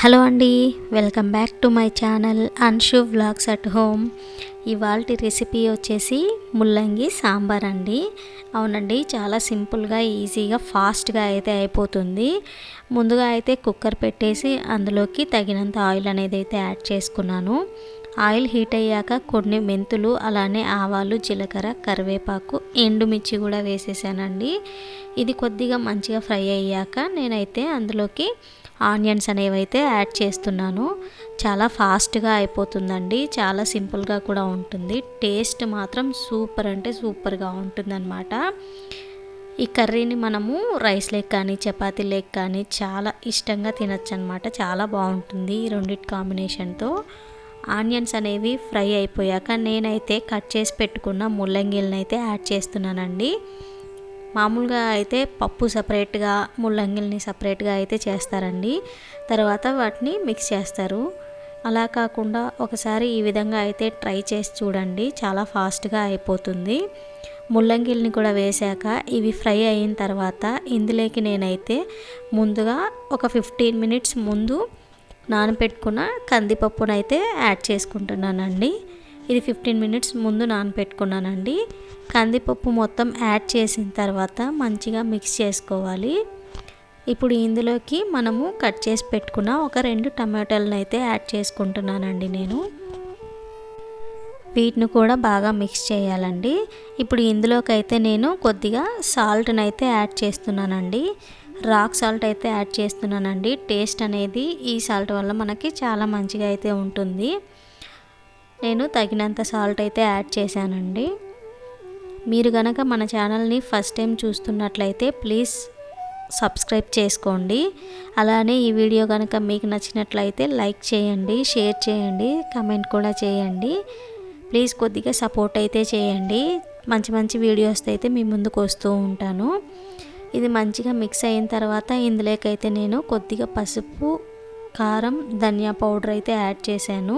Hello అండి, welcome back to my channel Anshu vlogs at home. ఇవాల్టి recipe వచ్చేసి ముల్లంగి సాంబార్ అండి. అవునండి, చాలా సింపుల్గా ఈజీగా ఫాస్ట్గా అయితే అయిపోతుంది. ముందుగా అయితే కుక్కర్ పెట్టేసి అందులోకి తగినంత ఆయిల్ అనేది అయితే యాడ్ చేసుకున్నాను. ఆయిల్ హీట్ అయ్యాక కొన్ని మెంతులు, అలానే ఆవాలు, జీలకర్ర, కరివేపాకు, ఎండుమిర్చి కూడా వేసేసానండి. ఇది కొద్దిగా మంచిగా ఫ్రై అయ్యాక నేనైతే అందులోకి ఆనియన్స్ అనేవి అయితే యాడ్ చేస్తున్నాను. చాలా ఫాస్ట్గా అయిపోతుందండి, చాలా సింపుల్గా కూడా ఉంటుంది. టేస్ట్ మాత్రం సూపర్ అంటే సూపర్గా ఉంటుందన్నమాట. ఈ కర్రీని మనము రైస్ లేక్ కానీ చపాతీ లేక్ కానీ చాలా ఇష్టంగా తినచ్చు అనమాట. చాలా బాగుంటుంది ఈ రెండింటి కాంబినేషన్తో. ఆనియన్స్ అనేవి ఫ్రై అయిపోయాక నేనైతే కట్ చేసి పెట్టుకున్న ముల్లంగిలను అయితే యాడ్ చేస్తున్నానండి. మామూలుగా అయితే పప్పు సపరేట్గా, ముల్లంగిల్ని సపరేట్గా అయితే చేస్తారండి. తర్వాత వాటిని మిక్స్ చేస్తారు. అలా కాకుండా ఒకసారి ఈ విధంగా అయితే ట్రై చేసి చూడండి, చాలా ఫాస్ట్గా అయిపోతుంది. ముల్లంగిల్ని కూడా వేశాక ఇవి ఫ్రై అయిన తర్వాత ఇందులోకి నేనైతే ముందుగా ఒక 15 మినిట్స్ ముందు నానబెట్టుకున్న కందిపప్పునైతే యాడ్ చేసుకుంటున్నానండి. ఇది 15 మినిట్స్ ముందు నానబెట్టుకున్నానండి. కందిపప్పు మొత్తం యాడ్ చేసిన తర్వాత మంచిగా మిక్స్ చేసుకోవాలి. ఇప్పుడు ఇందులోకి మనము కట్ చేసి పెట్టుకున్న ఒక 2 టమాటాలను అయితే యాడ్ చేసుకుంటున్నానండి నేను. వీటిని కూడా బాగా మిక్స్ చేయాలండి. ఇప్పుడు ఇందులోకి అయితే నేను కొద్దిగా సాల్ట్ని అయితే యాడ్ చేస్తున్నానండి. రాక్ సాల్ట్ అయితే యాడ్ చేస్తున్నానండి. టేస్ట్ అనేది ఈ సాల్ట్ వల్ల మనకి చాలా మంచిగా అయితే ఉంటుంది. నేను తగినంత సాల్ట్ అయితే యాడ్ చేశానండి. మీరు గనక మన ఛానల్ని ఫస్ట్ టైం చూస్తున్నట్లయితే ప్లీజ్ సబ్స్క్రైబ్ చేసుకోండి. అలానే ఈ వీడియో కనుక మీకు నచ్చినట్లయితే లైక్ చేయండి, షేర్ చేయండి, కమెంట్ కూడా చేయండి. ప్లీజ్ కొద్దిగా సపోర్ట్ అయితే చేయండి. మంచి మంచి వీడియోస్ అయితే మీ ముందుకు వస్తూ ఉంటాను. ఇది మంచిగా మిక్స్ అయిన తర్వాత ఇందులోకైతే నేను కొద్దిగా పసుపు, కారం, ధనియా పౌడర్ అయితే యాడ్ చేశాను.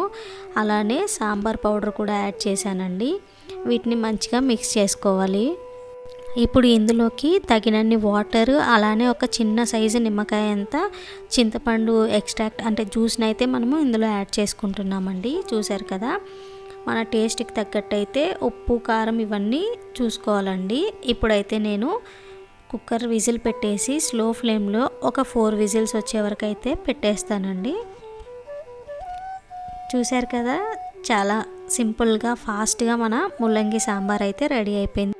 అలానే సాంబార్ పౌడర్ కూడా యాడ్ చేశానండి. వీటిని మంచిగా మిక్స్ చేసుకోవాలి. ఇప్పుడు ఇందులోకి తగినన్ని వాటర్, అలానే ఒక చిన్న సైజు నిమ్మకాయ అంత చింతపండు ఎక్స్ట్రాక్ట్ అంటే జ్యూస్ని అయితే మనము ఇందులో యాడ్ చేసుకుంటున్నామండి. చూసారు కదా, మన టేస్ట్కి తగ్గట్టు అయితే ఉప్పు, కారం ఇవన్నీ చూసుకోవాలండి. ఇప్పుడైతే నేను కుక్కర్ విజిల్ పెట్టేసి స్లో ఫ్లేమ్లో ఒక 4 విజిల్స్ వచ్చే వరకు అయితే పెట్టేస్తానండి. చూసారు కదా, చాలా సింపుల్గా ఫాస్ట్గా మన ముల్లంగి సాంబార్ అయితే రెడీ అయిపోయింది.